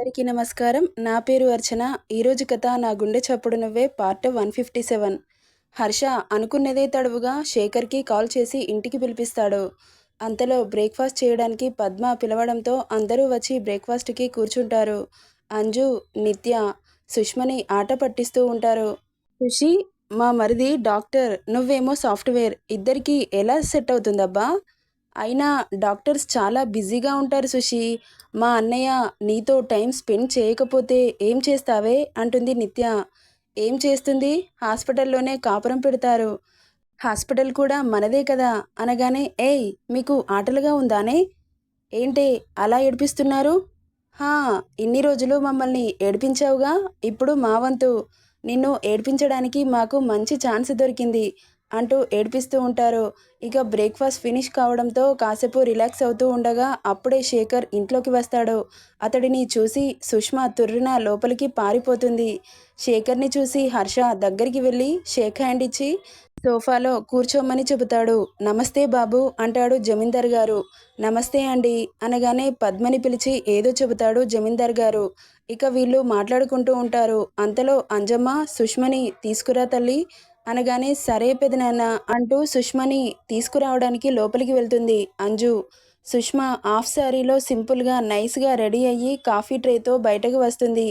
అందరికీ నమస్కారం. నా పేరు అర్చన. ఈరోజు కథ నా గుండె చప్పుడు నువ్వే పార్ట్ 157. హర్ష అనుకున్నదే తడవుగా శేఖర్కి కాల్ చేసి ఇంటికి పిలిపిస్తాడు. అంతలో బ్రేక్ఫాస్ట్ చేయడానికి పద్మ పిలవడంతో అందరూ వచ్చి బ్రేక్ఫాస్ట్కి కూర్చుంటారు. అంజు, నిత్య, సుష్మని ఆట పట్టిస్తూ ఉంటారు. సుషి, మా మరిది డాక్టర్, నువ్వేమో సాఫ్ట్వేర్, ఇద్దరికి ఎలా సెట్ అవుతుందబ్బా? అయినా డాక్టర్స్ చాలా బిజీగా ఉంటారు సుషి. మా అన్నయ్య నీతో టైం స్పెండ్ చేయకపోతే ఏం చేస్తావే అంటుంది నిత్య. ఏం చేస్తుంది, హాస్పిటల్లోనే కాపురం పెడతారు. హాస్పిటల్ కూడా మనదే కదా అనగానే, ఏయ్ మీకు ఆటలుగా ఉందానే, ఏంటే అలా ఏడిపిస్తున్నారు? హా, ఇన్ని రోజులు మమ్మల్ని ఏడిపించావుగా, ఇప్పుడు మా వంతు. నిన్ను ఏడిపించడానికి మాకు మంచి ఛాన్స్ దొరికింది అంటూ ఏడిపిస్తూ ఉంటారు. ఇక బ్రేక్ఫాస్ట్ ఫినిష్ కావడంతో కాసేపు రిలాక్స్ అవుతూ ఉండగా అప్పుడే శేఖర్ ఇంట్లోకి వస్తాడు. అతడిని చూసి సుష్మ తుర్రున లోపలికి పారిపోతుంది. శేఖర్ని చూసి హర్ష దగ్గరికి వెళ్ళి షేక్ హ్యాండ్ ఇచ్చి సోఫాలో కూర్చోమని చెబుతాడు. నమస్తే బాబు అంటాడు జమీందార్ గారు. నమస్తే అండి అనగానే పద్మని పిలిచి ఏదో చెబుతాడు జమీందార్ గారు. ఇక వీళ్ళు మాట్లాడుకుంటూ ఉంటారు. అంతలో అంజమ్మ సుష్మని తీసుకురా తల్లి అనగానే సరే పెదనాన్న అంటూ సుష్మని తీసుకురావడానికి లోపలికి వెళ్తుంది అంజు. సుష్మ హాఫ్ శారీలో సింపుల్గా నైస్గా రెడీ అయ్యి కాఫీ ట్రేతో బయటకు వస్తుంది.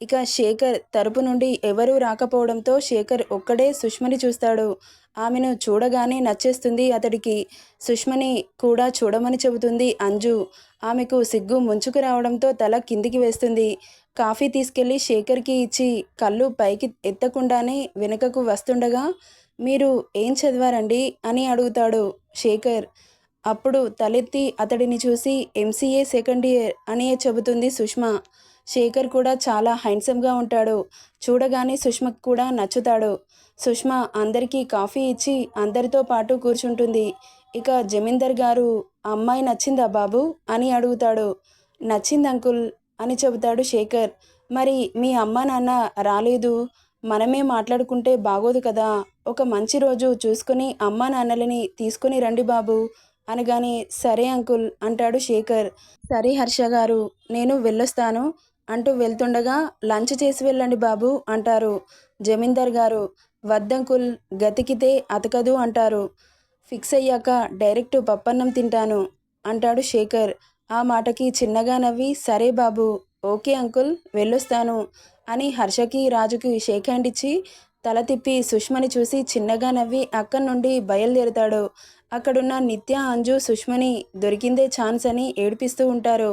ఇక శేఖర్ తరపు నుండి ఎవరూ రాకపోవడంతో శేఖర్ ఒక్కడే సుష్మని చూస్తాడు. ఆమెను చూడగానే నచ్చేస్తుంది అతడికి. సుష్మని కూడా చూడమని చెబుతుంది అంజు. ఆమెకు సిగ్గు ముంచుకు రావడంతో తల కిందికి వేస్తుంది. కాఫీ తీసుకెళ్లి శేఖర్కి ఇచ్చి కళ్ళు పైకి ఎత్తకుండానే వెనుకకు వస్తుండగా, మీరు ఏం చదివారండి అని అడుగుతాడు శేఖర్. అప్పుడు తలెత్తి అతడిని చూసి ఎంసీఏ సెకండ్ ఇయర్ అని చెబుతుంది సుష్మ. శేఖర్ కూడా చాలా హ్యాండ్సమ్గా ఉంటాడు. చూడగానే సుష్మకు కూడా నచ్చుతాడు. సుష్మ అందరికీ కాఫీ ఇచ్చి అందరితో పాటు కూర్చుంటుంది. ఇక జమీందర్ గారు, అమ్మాయి నచ్చిందా బాబు అని అడుగుతాడు. నచ్చింది అంకుల్ అని చెబుతాడు శేఖర్. మరి మీ అమ్మ నాన్న రాలేదు, మనమే మాట్లాడుకుంటే బాగోదు కదా, ఒక మంచి రోజు చూసుకుని అమ్మా నాన్నలని తీసుకుని రండి బాబు అనగానే సరే అంకుల్ అంటాడు శేఖర్. సరే హర్ష గారు, నేను వెళ్ళొస్తాను అంటూ వెళ్తుండగా లంచ్ చేసి వెళ్ళండి బాబు అంటారు జమీందార్ గారు. వద్దంకుల్, గతికితే అతకదు అంటారు. ఫిక్స్ అయ్యాక డైరెక్ట్ పప్పన్నం తింటాను అంటాడు శేఖర్. ఆ మాటకి చిన్నగా నవ్వి సరే బాబు, ఓకే అంకుల్, వెళ్ళొస్తాను అని హర్షకి రాజుకి షేక్ హ్యాండ్ ఇచ్చి తల తిప్పి సుష్మని చూసి చిన్నగా నవ్వి అక్కడి నుండి బయలుదేరుతాడు. అక్కడున్న నిత్య, అంజు సుష్మని దొరికిందే ఛాన్స్ అని ఏడిపిస్తూ ఉంటారు.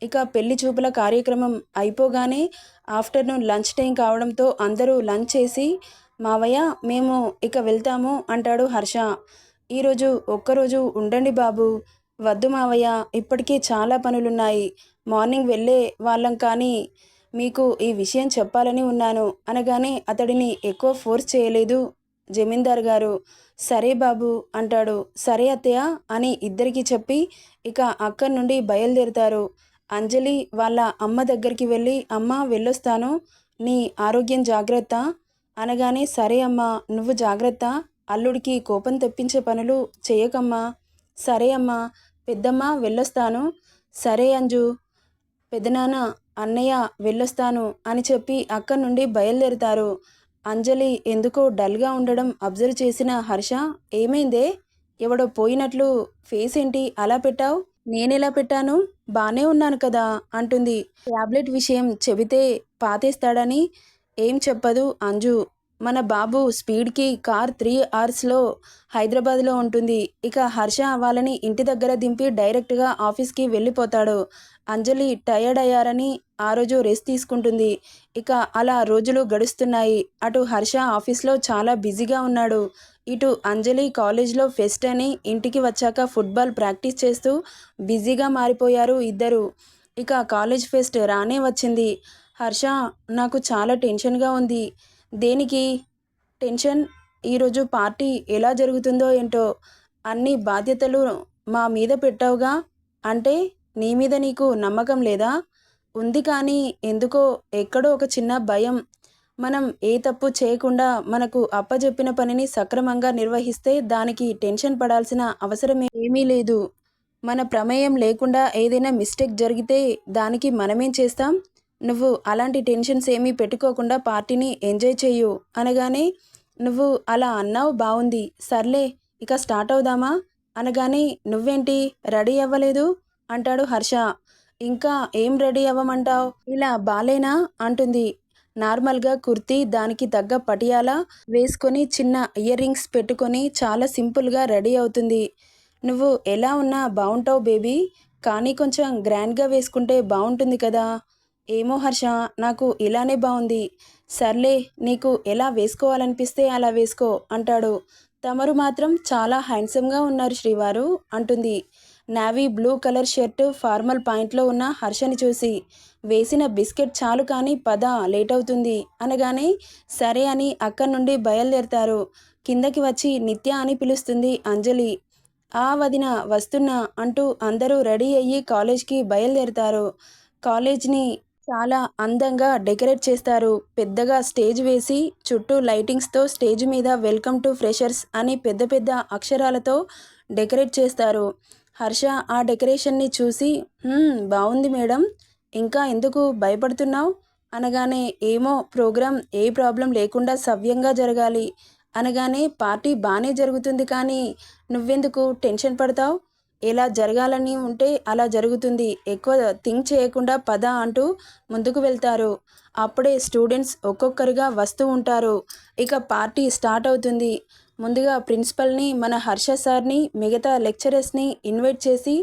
ఇక పెళ్లి చూపుల కార్యక్రమం అయిపోగానే ఆఫ్టర్నూన్ లంచ్ టైం కావడంతో అందరూ లంచ్ చేసి మావయ్య మేము ఇక వెళ్తాము అంటాడు హర్ష. ఈరోజు ఒక్కరోజు ఉండండి బాబు. వద్దు మావయ్య, ఇప్పటికీ చాలా పనులున్నాయి, మార్నింగ్ వెళ్ళే వాళ్ళం, కానీ మీకు ఈ విషయం చెప్పాలని ఉన్నాను అనగానే అతడిని ఎక్కువ ఫోర్స్ చేయలేదు జమీందార్ గారు. సరే బాబు అంటాడు. సరే అత్తయ్య అని ఇద్దరికి చెప్పి ఇక అక్కడి నుండి బయలుదేరుతారు. అంజలి వాళ్ళ అమ్మ దగ్గరికి వెళ్ళి అమ్మ వెళ్ళొస్తాను, నీ ఆరోగ్యం జాగ్రత్త అనగానే సరే అమ్మా, నువ్వు జాగ్రత్త, అల్లుడికి కోపం తెప్పించే పనులు చేయకమ్మా. సరే అమ్మా, పెద్దమ్మ వెళ్ళొస్తాను. సరే అంజు, పెదనాన్న, అన్నయ్య వెళ్ళొస్తాను అని చెప్పి అక్కడి నుండి బయలుదేరుతారు. అంజలి ఎందుకో డల్గా ఉండడం అబ్జర్వ్ చేసిన హర్ష, ఏమైందే, ఎవడో పోయినట్లు ఫేస్ ఏంటి అలా పెట్టావు? నేనెలా పెట్టాను, బానే ఉన్నాను కదా అంటుంది. ట్యాబ్లెట్ విషయం చెబితే పాతేస్తాడని ఏం చెప్పదు అంజు. మన బాబు స్పీడ్కి కార్ 3 అవర్స్లో హైదరాబాద్లో ఉంటుంది. ఇక హర్ష వాళ్ళని ఇంటి దగ్గర దింపి డైరెక్ట్గా ఆఫీస్కి వెళ్ళిపోతాడు. అంజలి టయర్డ్ అయ్యారని ఆ రోజు రెస్ట్ తీసుకుంటుంది. ఇక అలా రోజులు గడుస్తున్నాయి. అటు హర్ష ఆఫీస్లో చాలా బిజీగా ఉన్నాడు. ఇటు అంజలి కాలేజ్లో ఫెస్ట్ అని ఇంటికి వచ్చాక ఫుట్బాల్ ప్రాక్టీస్ చేస్తూ బిజీగా మారిపోయారు ఇద్దరు. ఇక కాలేజ్ ఫెస్ట్ రానే వచ్చింది. హర్ష, నాకు చాలా టెన్షన్గా ఉంది. దేనికి టెన్షన్? ఈరోజు పార్టీ ఎలా జరుగుతుందో ఏంటో, అన్ని బాధ్యతలు మా మీద పెట్టావుగా, అంటే నీ మీద నీకు నమ్మకం లేదా? ఉంది, కానీ ఎందుకో ఎక్కడో ఒక చిన్న భయం. మనం ఏ తప్పు చేయకుండా మనకు అప్పజెప్పిన పనిని సక్రమంగా నిర్వహిస్తే దానికి టెన్షన్ పడాల్సిన అవసరం ఏమీ లేదు. మన ప్రమేయం లేకుండా ఏదైనా మిస్టేక్ జరిగితే దానికి మనమేం చేస్తాం? నువ్వు అలాంటి టెన్షన్స్ ఏమీ పెట్టుకోకుండా పార్టీని ఎంజాయ్ చెయ్యు అనగానే, నువ్వు అలా అన్నావు బావుంది. సర్లే ఇక స్టార్ట్ అవుదామా అనగానే, నువ్వేంటి రెడీ అవ్వలేదు అంటాడు హర్ష. ఇంకా ఏం రెడీ అవ్వమంటావు, ఇలా బాలేనా అంటుంది. నార్మల్గా కుర్తీ దానికి తగ్గ పటియాలా వేసుకొని చిన్న ఇయర్ రింగ్స్ పెట్టుకొని చాలా సింపుల్గా రెడీ అవుతుంది. నువ్వు ఎలా ఉన్నా బావుంటావు బేబీ, కానీ కొంచెం గ్రాండ్గా వేసుకుంటే బాగుంటుంది కదా. ఏమో హర్ష, నాకు ఇలానే బాగుంది. సర్లే నీకు ఎలా వేసుకోవాలనిపిస్తే అలా వేసుకో అంటాడు. తమరు మాత్రం చాలా హ్యాండ్సమ్గా ఉన్నారు శ్రీవారు అంటుంది. Navy blue colour shirt formal పాయింట్లో ఉన్న హర్షని చూసి, వేసిన బిస్కెట్ చాలు కానీ పద లేట్ అవుతుంది అనగానే సరే అని అక్కడి నుండి బయలుదేరతారు. కిందకి వచ్చి నిత్య అని పిలుస్తుంది అంజలి. ఆ వదిన వస్తున్నా అంటూ అందరూ రెడీ అయ్యి కాలేజ్కి బయలుదేరతారు. కాలేజ్ని చాలా అందంగా డెకరేట్ చేస్తారు. పెద్దగా స్టేజ్ వేసి చుట్టూ లైటింగ్స్తో స్టేజ్ మీద వెల్కమ్ టు ఫ్రెషర్స్ అని పెద్ద పెద్ద అక్షరాలతో డెకరేట్ చేస్తారు. హర్ష ఆ డెకరేషన్ని చూసి బాగుంది మేడం, ఇంకా ఎందుకు భయపడుతున్నావు అనగానే, ఏమో ప్రోగ్రాం ఏ ప్రాబ్లం లేకుండా సవ్యంగా జరగాలి అనగానే, పార్టీ బాగానే జరుగుతుంది కానీ నువ్వెందుకు టెన్షన్ పడతావు, ఎలా జరగాలని ఉంటే అలా జరుగుతుంది, ఎక్కువ థింక్ చేయకుండా పద అంటూ ముందుకు వెళ్తారు. అప్పుడే స్టూడెంట్స్ ఒక్కొక్కరిగా వస్తూ ఉంటారు. ఇక పార్టీ స్టార్ట్ అవుతుంది. ముందుగా ప్రిన్సిపల్ని, మన హర్ష సార్ని, మిగతా లెక్చరర్స్ని ఇన్వైట్ చేసి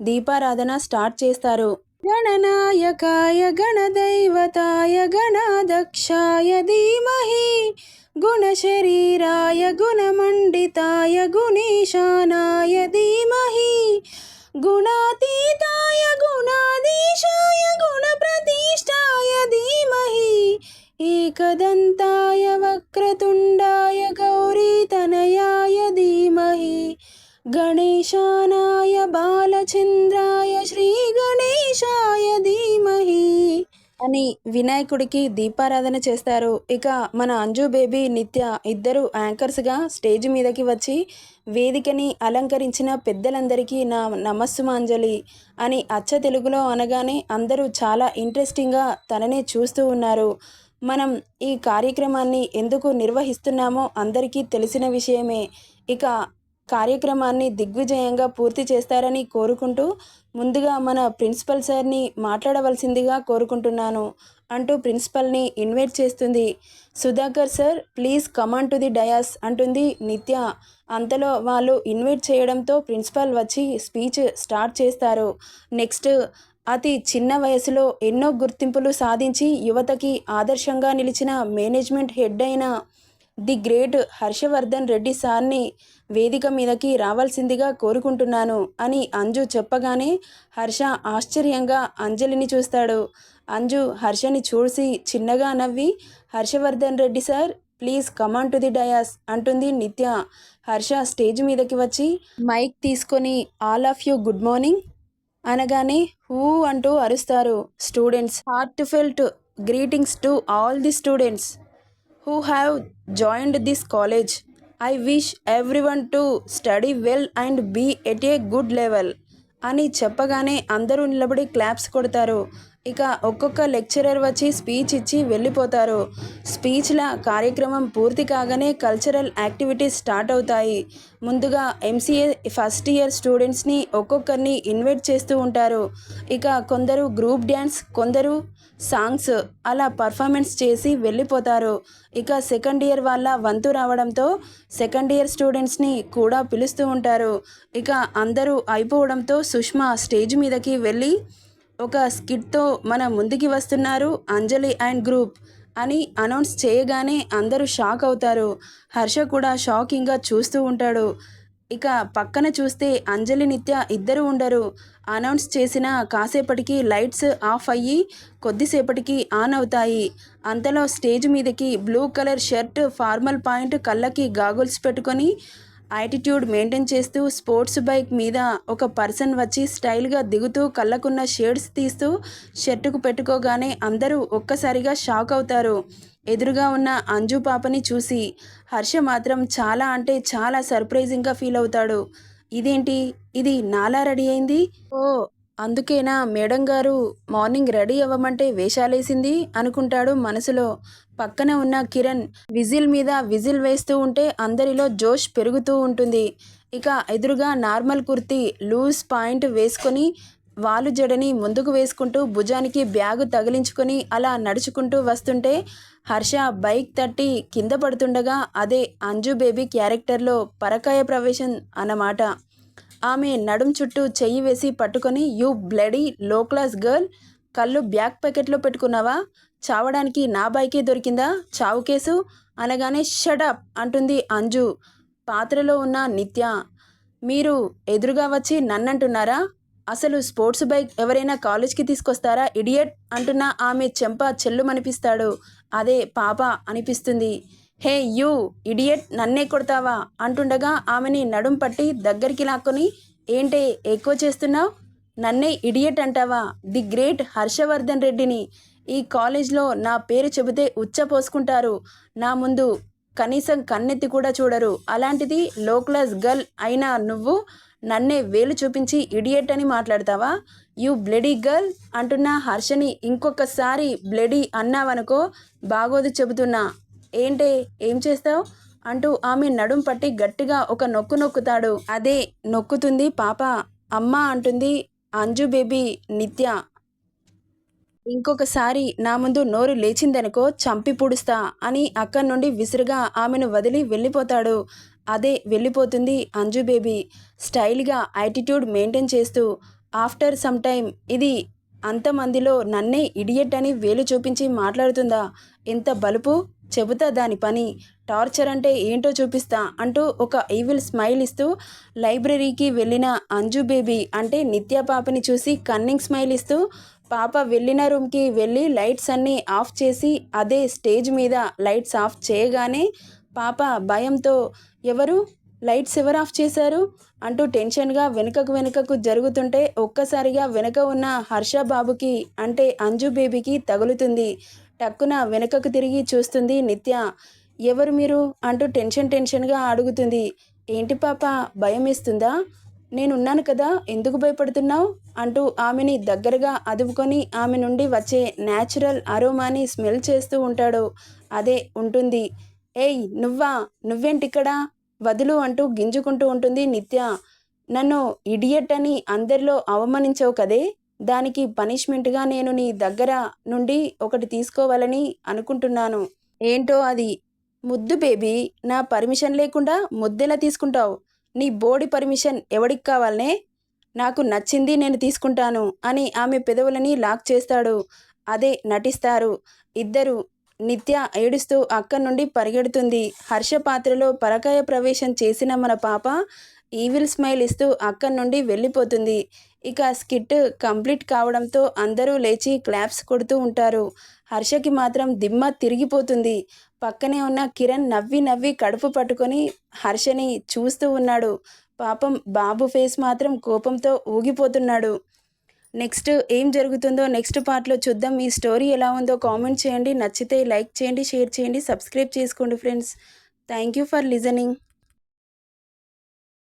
దీపారాధన స్టార్ట్ చేస్తారు. గణనాయకాయ గణదైవతాయ గణాదక్షాయ ధీమహి గుణశరీరాయ గుణమండితాయ గుణేశానాయ ధీమహి గుణాతీతాయ గుణాధీశాయ గుణప్రతిష్ఠాయ ధీమహి ఏకదంతాయ వక్రతుండాయ గౌరీతనయాయ ధీమహి గణేశానాయ బాలచంద్రాయ శ్రీ గణేశాయ ధీమహి అని వినాయకుడికి దీపారాధన చేస్తారు. ఇక మన అంజు బేబీ, నిత్య ఇద్దరు యాంకర్స్గా స్టేజ్ మీదకి వచ్చి వేదికని అలంకరించిన పెద్దలందరికీ నా నమస్సుమాంజలి అని అచ్చ తెలుగులో అనగానే అందరూ చాలా ఇంట్రెస్టింగ్గా తననే చూస్తూ ఉన్నారు. మనం ఈ కార్యక్రమాన్ని ఎందుకు నిర్వహిస్తున్నామో అందరికీ తెలిసిన విషయమే. ఇక కార్యక్రమాన్ని దిగ్విజయంగా పూర్తి చేస్తారని కోరుకుంటూ ముందుగా మన ప్రిన్సిపల్ సార్ని మాట్లాడవలసిందిగా కోరుకుంటున్నాను అంటూ ప్రిన్సిపల్ని ఇన్వైట్ చేస్తుంది. Sudhakar sir please come on to the dais అంటుంది నిత్య. అంతలో వాళ్ళు ఇన్వైట్ చేయడంతో ప్రిన్సిపల్ వచ్చి స్పీచ్ స్టార్ట్ చేస్తారు. నెక్స్ట్, అతి చిన్న వయసులో ఎన్నో గుర్తింపులు సాధించి యువతకి ఆదర్శంగా నిలిచిన మేనేజ్మెంట్ హెడ్ అయిన ది గ్రేట్ హర్షవర్ధన్ రెడ్డి సార్ని వేదిక మీదకి రావాల్సిందిగా కోరుకుంటున్నాను అని అంజు చెప్పగానే హర్ష ఆశ్చర్యంగా అంజలిని చూస్తాడు. అంజు హర్షని చూసి చిన్నగా నవ్వి, Harshavardhan Reddy sir please come on to the dais అంటుంది నిత్య. హర్ష స్టేజ్ మీదకి వచ్చి మైక్ తీసుకొని all of you good morning అనగానే హూ అంటూ అరుస్తారు students. Heartfelt greetings to all the students who have joined this college. I wish everyone to study well and be at a good level అని చెప్పగానే అందరూ నిలబడి claps కొడతారు. ఇక ఒక్కొక్క లెక్చరర్ వచ్చి స్పీచ్ ఇచ్చి వెళ్ళిపోతారు. స్పీచ్ల కార్యక్రమం పూర్తి కాగానే కల్చరల్ యాక్టివిటీస్ స్టార్ట్ అవుతాయి. ముందుగా ఎంసీఏ ఫస్ట్ ఇయర్ స్టూడెంట్స్ని ఒక్కొక్కరిని ఇన్వైట్ చేస్తూ ఉంటారు. ఇక కొందరు గ్రూప్ డ్యాన్స్, కొందరు సాంగ్స్ అలా పర్ఫార్మెన్స్ చేసి వెళ్ళిపోతారు. ఇక సెకండ్ ఇయర్ వాళ్ళ వంతు రావడంతో సెకండ్ ఇయర్ స్టూడెంట్స్ని కూడా పిలుస్తూ ఉంటారు. ఇక అందరూ అయిపోవడంతో సుష్మా స్టేజ్ మీదకి వెళ్ళి ఒక స్కిట్తో మన ముందుకి వస్తున్నారు అంజలి అండ్ గ్రూప్ అని అనౌన్స్ చేయగానే అందరూ షాక్ అవుతారు. హర్ష కూడా షాకింగ్గా చూస్తూ ఉంటాడు. ఇక పక్కన చూస్తే అంజలి, నిత్య ఇద్దరు ఉండరు. అనౌన్స్ చేసిన కాసేపటికి లైట్స్ ఆఫ్ అయ్యి కొద్దిసేపటికి ఆన్ అవుతాయి. అంతలో స్టేజ్ మీదకి blue colour shirt, formal point, కళ్ళకి గాగుల్స్ పెట్టుకొని యాటిట్యూడ్ మెయింటైన్ చేస్తూ స్పోర్ట్స్ బైక్ మీద ఒక పర్సన్ వచ్చి స్టైల్గా దిగుతూ కళ్ళకున్న షేడ్స్ తీస్తూ షర్టుకు పెట్టుకోగానే అందరూ ఒక్కసారిగా షాక్ అవుతారు. ఎదురుగా ఉన్న అంజు పాపని చూసి హర్ష మాత్రం చాలా అంటే చాలా సర్ప్రైజింగ్గా ఫీల్ అవుతాడు. ఇదేంటి, ఇది నాలా రెడీ అయింది, ఓ అందుకేనా మేడం గారు మార్నింగ్ రెడీ అవ్వమంటే వేషాలేసింది అనుకుంటాడు మనసులో. పక్కన ఉన్న కిరణ్ విజిల్ మీద విజిల్ వేస్తూ ఉంటే అందరిలో జోష్ పెరుగుతూ ఉంటుంది. ఇక ఎదురుగా నార్మల్ కుర్తీ లూజ్ పాయింట్ వేసుకొని వాలు జడని ముందుకు వేసుకుంటూ భుజానికి బ్యాగు తగిలించుకొని అలా నడుచుకుంటూ వస్తుంటే హర్ష బైక్ తట్టి కింద పడుతుండగా అదే అంజు బేబీ క్యారెక్టర్లో పరకాయ ప్రవేశం అన్నమాట. ఆమె నడుం చుట్టూ చెయ్యి వేసి పట్టుకొని, యూ బ్లడీ లో క్లాస్ గర్ల్, కళ్ళు బ్యాక్ ప్యాకెట్లో పెట్టుకున్నావా, చావడానికి నా బైకే దొరికిందా, చావు కేసు అనగానే షడప్ అంటుంది అంజు. పాత్రలో ఉన్న నిత్య, మీరు ఎదురుగా వచ్చి నన్నంటున్నారా, అసలు స్పోర్ట్స్ బైక్ ఎవరైనా కాలేజ్కి తీసుకొస్తారా ఇడియట్ అంటున్న ఆమె చెంప చెల్లుమనిపిస్తాడు. అదే పాప అనిపిస్తుంది. హే యూ ఇడియట్, నన్నే కొడతావా అంటుండగా ఆమెని నడుం పట్టి దగ్గరికి లాక్కొని, ఏంటే ఎక్కువ చేస్తున్నావు, నన్నే ఇడియట్ అంటావా, ది గ్రేట్ హర్షవర్ధన్ రెడ్డిని, ఈ కాలేజ్లో నా పేరు చెబితే ఉచ్చ పోసుకుంటారు, నా ముందు కనీసం కన్నెత్తి కూడా చూడరు, అలాంటిది లో క్లాస్ గర్ల్ అయినా నువ్వు నన్నే వేలు చూపించి ఇడియట్ అని మాట్లాడతావా, యూ బ్లడీ గర్ల్ అంటున్న హర్షని ఇంకొకసారి బ్లడీ అన్నావనుకో బాగోదు చెబుతున్నా, ఏంటే ఏం చేస్తావు అంటూ ఆమె నడుం పట్టి గట్టిగా ఒక నొక్కు నొక్కుతాడు. అదే నొక్కుతుంది పాప. అమ్మ అంటుంది అంజు బేబీ నిత్య. ఇంకొకసారి నా ముందు నోరు లేచిందనుకో చంపి పుడుస్తా అని అక్కడి నుండి విసురుగా ఆమెను వదిలి వెళ్ళిపోతాడు. అదే వెళ్ళిపోతుంది అంజు బేబీ స్టైల్గా యాటిట్యూడ్ మెయింటైన్ చేస్తూ. ఆఫ్టర్ సమ్ టైమ్ ఇది అంతమందిలో నన్నే ఇడియట్ అని వేలు చూపించి మాట్లాడుతుందా, ఎంత బలుపు, చెబుతా దాని పని, టార్చర్ అంటే ఏంటో చూపిస్తా అంటూ ఒక ఈవిల్ స్మైల్ ఇస్తూ లైబ్రరీకి వెళ్ళిన అంజు బేబీ అంటే నిత్య పాపని చూసి కన్నింగ్ స్మైల్ ఇస్తూ పాప వెళ్ళిన రూమ్కి వెళ్ళి లైట్స్ అన్నీ ఆఫ్ చేసి అదే స్టేజ్ మీద లైట్స్ ఆఫ్ చేయగానే పాప భయంతో, ఎవరు లైట్స్ ఎవరు ఆఫ్ చేశారు అంటూ టెన్షన్గా వెనుకకు జరుగుతుంటే ఒక్కసారిగా వెనుక ఉన్న హర్ష బాబుకి అంటే అంజు బేబీకి తగులుతుంది. టక్కున వెనుకకు తిరిగి చూస్తుంది నిత్య. ఎవరు మీరు అంటూ టెన్షన్గా అడుగుతుంది. ఏంటి పాప భయం వేస్తుందా, నేనున్నాను కదా ఎందుకు భయపడుతున్నావు అంటూ ఆమెని దగ్గరగా అదుపుకొని ఆమె నుండి వచ్చే న్యాచురల్ అరోమాని స్మెల్ చేస్తూ ఉంటాడు. అదే ఉంటుంది. ఏయ్ నువ్వా, నువ్వేంటిక్కడ, వదులు అంటూ గింజుకుంటూ ఉంటుంది నిత్య. నన్ను ఇడియట్ అని అందరిలో అవమానించావు కదే, దానికి పనిష్మెంట్గా నేను నీ దగ్గర నుండి ఒకటి తీసుకోవాలని అనుకుంటున్నాను. ఏంటో అది, ముద్దు బేబీ, నా పర్మిషన్ లేకుండా ముద్దెలా తీసుకుంటావు, నీ బోడి పర్మిషన్ ఎవడికి కావాలనే, నాకు నచ్చింది నేను తీసుకుంటాను అని ఆమె పెదవులని లాక్ చేస్తాడు. అదే నటిస్తారు ఇద్దరు. నిత్య ఏడుస్తూ అక్కడి నుండి పరిగెడుతుంది. హర్ష పాత్రలో పరకాయ ప్రవేశం చేసిన మన పాప ఈవిల్ స్మైల్ ఇస్తూ అక్కడి నుండి వెళ్ళిపోతుంది. ఇక స్కిట్ కంప్లీట్ కావడంతో అందరూ లేచి క్లాప్స్ కొడుతూ ఉంటారు. హర్షకి మాత్రం దిమ్మ తిరిగిపోతుంది. పక్కనే ఉన్న కిరణ్ నవ్వి కడుపు పట్టుకొని హర్షని చూస్తూ ఉన్నాడు. పాపం బాబు ఫేస్ మాత్రం కోపంతో ఊగిపోతున్నాడు. నెక్స్ట్ ఏం జరుగుతుందో నెక్స్ట్ పార్ట్లో చూద్దాం. ఈ స్టోరీ ఎలా ఉందో కామెంట్ చేయండి. నచ్చితే లైక్ చేయండి, షేర్ చేయండి, సబ్స్క్రైబ్ చేసుకోండి friends. Thank you for listening.